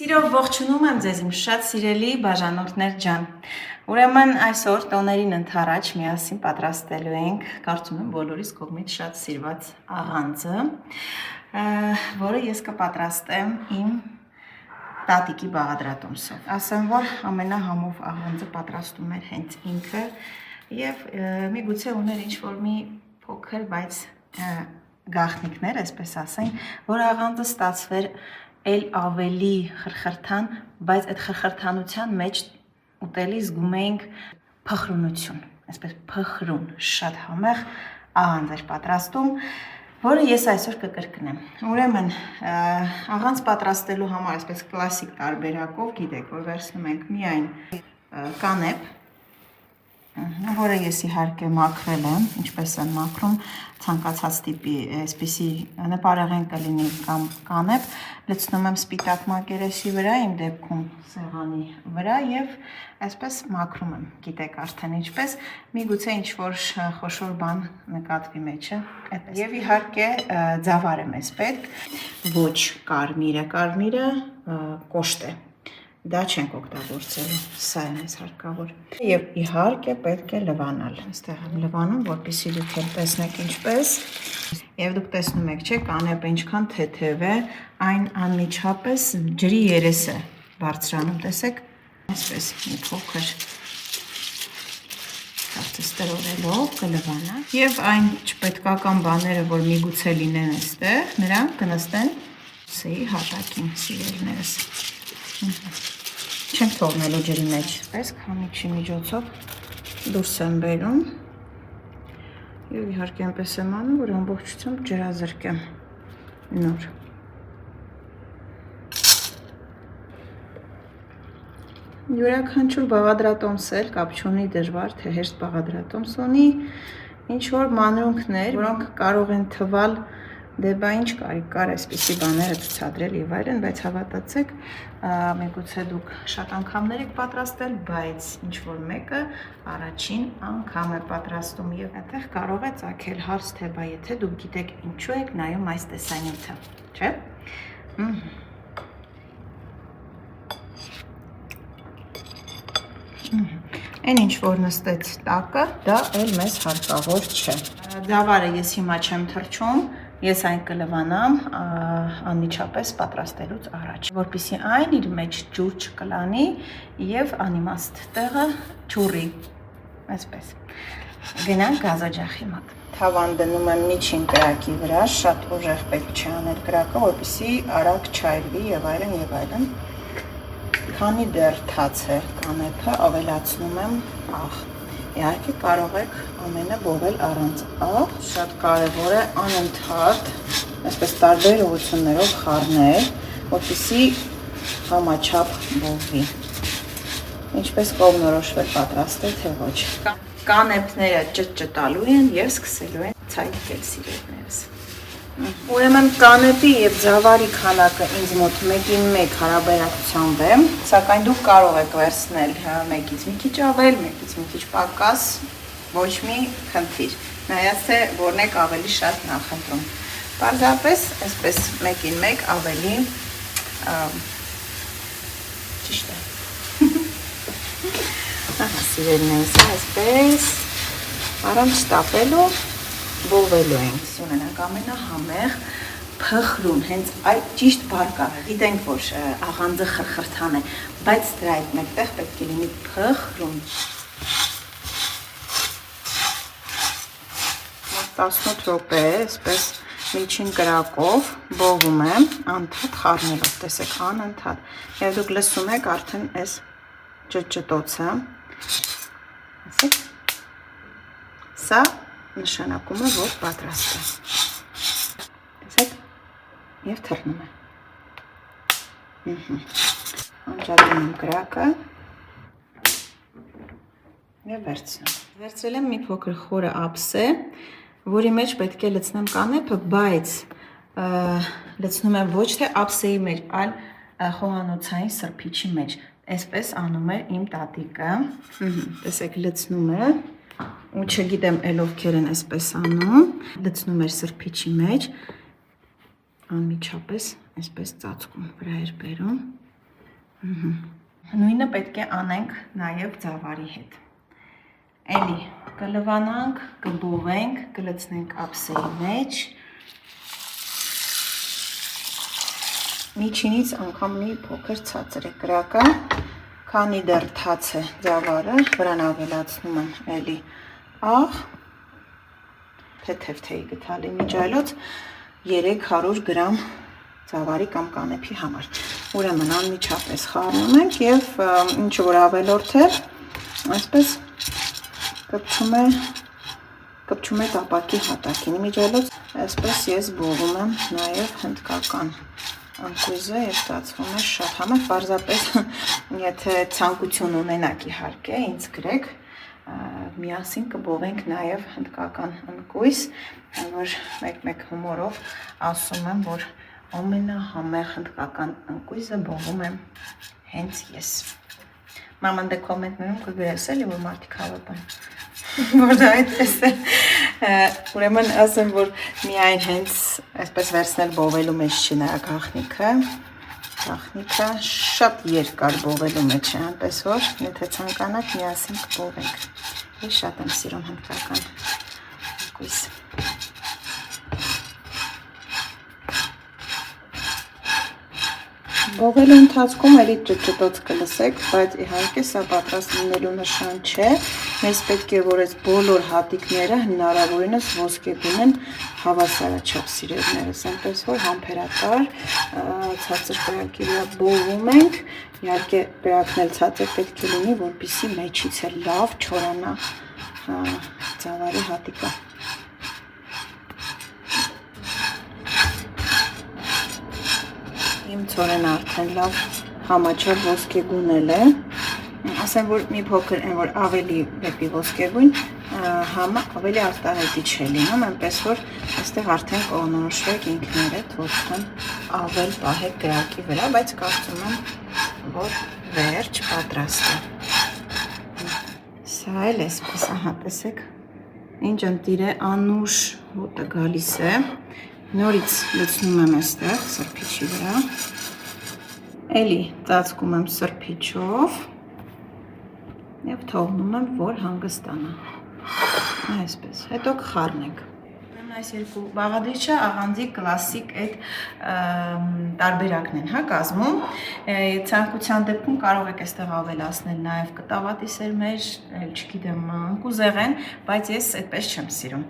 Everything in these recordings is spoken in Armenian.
Սիրով ողջունում եմ ձեզ իմ շատ սիրելի բաժանորդներ ջան։ Ուրեմն այսօր տոներին ընդառաջ միասին պատրաստելու ենք, կարծում եմ բոլորիս կողմից շատ սիրված աղանձը, որը ես կպատրաստեմ իմ տատիկի բաղադրատոմսով։ Ասեմ, որ ամենահամով աղանձը պատրաստում էր հենց ինքը եւ միգուցե ուներ ինչ-որ մի փոքր, բայց գաղտնիքներ, այսպես ասենք, որ աղանձը ստացվեր էլ ավելի խրխրթան, բայց այդ խրխրթանության մեջ ուտելի զգում էինք փխրունություն, այսպես փխրուն, շատ համեղ աղանձ էր պատրաստում, որը ես այսօր կկրկնեմ։ Ուրեմն աղանձ պատրաստելու համար այսպես կլասիկ տարբերակով գիտեք, որ վերցնում ենք միայն կանեպ, որը ես իհարկե մաքրել եմ, ինչպես եմ մաքրում, ցանկացած տիպի այսպիսի նպարեղեն կլինի կամ կանեպ, լցնում եմ սպիտակ մակերեսի վրա, իմ դեպքում սեղանի վրա եւ այսպես մաքրում եմ, գիտեք արդեն ինչպես, միգուցե ինչ-որ խոշոր բան նկատվի մեջը, այդպես։ Եվ իհարկե ձավար է մեզ պետք, ոչ կարմիրը, կարմիրը կոշտ է։ Դա չենք օգտագործելու, սա է մեզ հարկավոր։ Եվ իհարկե պետք է լվանալ։ Այստեղ եմ լվանում, որպեսզի դուք էլ տեսնեք ինչպես։ Եվ դուք տեսնում եք, չէ՞, կանեպը ինչքան թեթև է, այն անմիջապես ջրի երես է բարձրանում, տեսեք, այսպես մի փոքր կարծես տրորելով կլվանա։ Եվ այն չպետքական բաները, որ միգուցե լինեն այստեղ, նրանք կնստեն սեի հատակին, սիրելիներս։ Չեմ թողնելու ջրի մեջ, պես քամիչի միջոցով դուրս եմ բերում և իհարկե այնպես եմ անում, որ ամբողջությամբ ջրազրկեմ նոր։ Յուրաքանչյուր բաղադրատոմս էլ կապ չունի դժվար, թե հեշտ բաղադրատոմս ունի ինչ-որ մանրունքներ, որոնք կարող են թվալ դե բա ինչ կարիք կար այսպիսի բաները ցուցադրել եւ այլն, բայց հավատացեք, միգուցե դուք շատ անգամներ եք պատրաստել, բայց ինչ որ մեկը առաջին անգամ է պատրաստում եւ այդտեղ կարող է ծագել հարց, թե բա եթե դուք գիտեք ինչու եք նայում այս տեսանյութը, չէ՞։ Այն ինչ որ նստեց տակը, դա էլ մեզ հարկավոր չէ։ Ձավարը ես հիմա չեմ թրջում, ես այն կլվանամ անմիջապես պատրաստելուց առաջ, որպեսզի այն իր մեջ ջուր չկլանի եւ անիմաստ տեղը ջուրի, այսպես։ Գնանք գազօջախի մոտ։ Թավան դնում եմ միջին կրակի վրա, շատ ուժեղ պետք չի անել կրակը, որպեսզի արագ չայրվի եւ այլն եւ այլն։ Քանի դեռ թաց է կանեպը, ավելացնում եմ աղ։ Իհարկե կարող եք ամենը բովել առանց աղ, շատ կարևոր է անընդհատ, այսպես տարբեր ուղղություններով խառնել, որպեսզի համաչափ բովվի։ Ինչպես կողմնորոշվել պատրաստել, թե ոչ։ Կանեպները ճտճտալու են եւ սկսելու են ցայտել սիրելիներս։ Ուրեմն կանեպի եւ ձավարի քանակը ինձ մոտ 1:1 հարաբերակցությամբ է, սակայն դուք կարող եք վերցնել մեկից մի քիչ ավել, մեկից մի քիչ պակաս, ոչ մի խնդիր, նայած թե որն եք ավելի շատ նախընտրում։ Պարզապես այսպես 1:1 ավելի ճիշտ է։ Ահա սիրելիներս, այսպես առանց շտապելու բովելու ենք, ունենանք ամենահամեղ փխրուն, հենց այդ ճիշտ բառը։ Գիտենք, որ աղանձը խրխրթան է, բայց դրա այդ մեկտեղ պետք է լինի փխրուն։ 18 րոպե, այսպես միջին կրակով բովում եմ, անընդհատ խառնելով, տեսեք, անընդհատ։ Եվ դուք լսում եք արդեն այս ճտճտոցը։ Տեսեք։ Սա նշանակում է, որ պատրաստ է։ Տեսեք, և թռնում է։ Անջատում եմ կրակը և վերցնում։ Վերցրել եմ մի փոքր խորը ափսե, որի մեջ պետք է լցնեմ կանեպը, բայց լցնում եմ ոչ թե ափսեի մեջ, այլ խոհանոցային սրբիչի մեջ։ Այսպես անում է իմ տատիկը։ Տեսեք, լցնում է։ Ու չգիտեմ էլ ովքեր են այսպես անում, լցնում էր սրբիչի մեջ, անմիջապես այսպես ծածկում վրա էր բերում Նույնը պետք է անենք նաև ծավարի հետ։ Էլի կլվանանք, կբովենք, կլցնենք ափսեի մեջ։ Միջինից անգամ մի փոքր ցածր է կրակը, քանի դեռ թաց է ծավարը, վրան ավելացնում եմ էլի աղ, թեթև թեյ գթալի միջայլոց 300 գրամ ծավարի կամ կանեփի համար։ Ուրեմն անմիջապես խառնում ենք եւ ինչ որ ավելորդ է, այսպես կպչում է տապակի հատակին միջայլոց, այսպես ես բովում եմ նաեւ հնդկական անկույզը եւ ստացվում է շատ համեղ, պարզապես եթե ցանկություն ունենաք իհարկե, ինձ գրեք, միասին կբովենք նաեւ հնդկական անկույզ, որ մեկ հումորով ասում եմ, որ ամենահամեղ հնդկական անկույզը բովում եմ հենց ես։ Մաման դե կոմենտներում կգրես էլի, որ մարդիկ հավատան, որ դա այդպես է։ Ուրեմն ասեմ, որ միայն հենց այսպես վերցնել բովելու մեջ չի նրա գաղտնիքը շատ երկար բովելու մեջ է, այնպես որ եթե ցանկանաք միասին կբովենք։ Ես շատ եմ սիրում հնդկական անկույզ։ Բովելու ընթացքում էլի ճտճտոց կլսեք, բայց իհարկե սա պատրաստ լինելու նշան չէ։ Մեզ պետք է որ այս բոլոր հատիկները հնարավորինս ոսկեգույն են հավասարաչափ սիրելիներս, այնպես որ համբերատար ցածր կրակի վրա բովում ենք, իհարկե կրակն էլ ցածր պետք է լինի, որպեսզի մեջից էլ լավ չորանա ծավարի հատիկը։ Իմ ցորենը արդեն լավ համաչափ ոսկեգույն է, ասեմ, որ մի փոքր այն որ ավելի դեպի ոսկեգույն, համը ավելի արտահայտիչ է լինում, այնպես որ այստեղ արդեն կողնորոշվեք ինքներդ, որքան ավել պահեք կրակի վրա, բայց կարծում եմ, որ վերջ պատրաստ է։ Սա էլ էսպես, ահա տեսեք, ինչ ընտիր է անուշ հոտը գալիս է, նորից լցնում եմ այստեղ սրբիչի վրա, էլի ծածկում եմ սրբիչով և թողնում եմ, որ հանգստանա, այսպես, հետո կխառնենք։ Այս երկու բաղադրիչը աղանդի կլասիկ այդ տարբերակն են կազմում, ցանկության դեպքում կարող եք այստեղ ավելացնել նաև կտավատի սերմեր, չգիտեմ, ընկուզեղեն, բայց ես այդպես չեմ սիրում,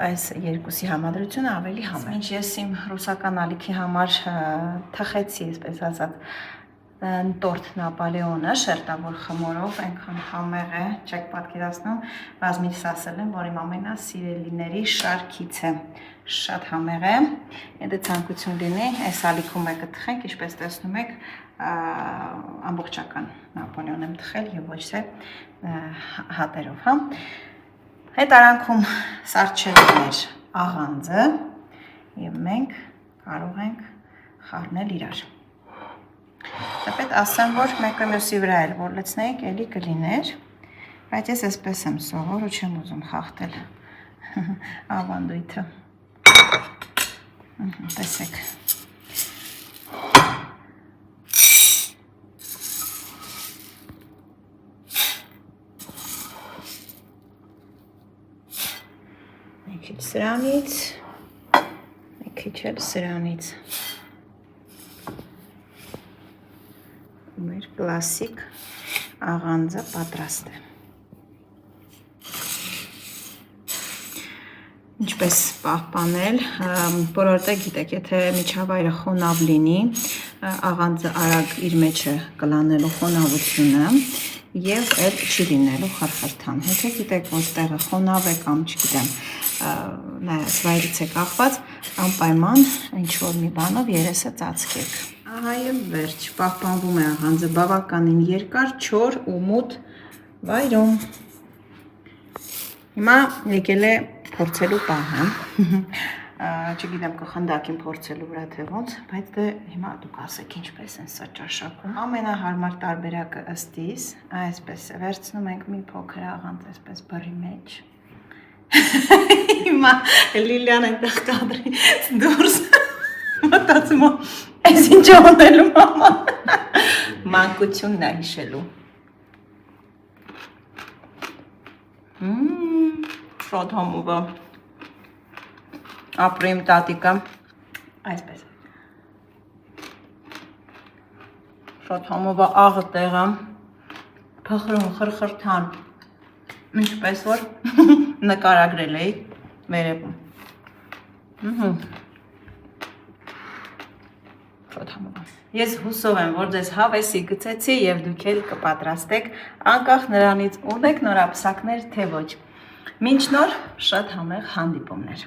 այս երկուսի համադրությունը ավելի համեղ։ Ինչ ես իմ ռուսական ալիքի համար թխեցի, այսպես ասած, տորտ Նապոլեոնը շերտավոր խմորով, այնքան համեղ է, չեք պատկերացնում, բազմիցս ասել եմ, որ իմ ամենասիրելիների շարքից է, շատ համեղ է, եթե ցանկություն լինի, այս ալիքում եկը թխենք, ինչպես տեսնում եք, ամբողջական Նապոլեոն եմ թխել և ոչ թե հատերով, հետարանքում սառչել էր աղանդը և մենք կարող ենք խառնել իրար։ Դեպետ ասեմ, որ մեկը մյուսի վրա էլ որ լցնեիք, էլի կլիներ, բայց ես այսպես եմ սովոր ու չեմ ուզում խախտել ավանդույթը, տեսեք։ Մի քիչ սրանից, մի քիչ էլ սրանից։ Մեր կլասիկ աղանդը պատրաստ է։ Ինչպես պահպանել, բոլորը գիտեք, եթե միջավայրը խոնավ լինի, աղանդը արագ իր մեջը կլանելու խոնավությունը և էլ չի լինելու խրխրթան։ Եթե գիտեք, որ տեղը խոնավ է կամ չգիտեմ, նայած վայրից է կախված, անպայման ինչ-որ մի բանով երեսը ծածկեք։ Ահա և վերջ, պահպանվում է աղանդը բավականին երկար, չոր ու մութ վայրում։ Հիմա եկել է փորձելու պահը, չգիտեմ կխնդակին փորձելու վրա թե ոնց, բայց դե հիմա դուք ասեք ինչպես են սա ճաշակում։ Ամենահարմար տարբերակը ըստ իս, այսպես է, վերցնում ենք մի փոքր աղանդ այսպես բռի մեջ։ Հիմա Լիլիան այնտեղ կադրի դուրս մտածում է, այս ինչ անելու մաման։ Մանկությունն է հիշելու։ Շատ համով է։ Ապրեմ տատիկը, այսպես։ Շատ համով է, աղը տեղը, փխրուն, խրխրթան, ինչպես որ նկարագրել էի վերևում։ Շատ համով է։ Ես հուսով եմ, որ ձեզ հավեսի գցեցի և դուք էլ կպատրաստեք, անկախ նրանից ունեք նորապսակներ, թե ոչ։ Մինչ նոր շատ համեղ հանդիպումներ։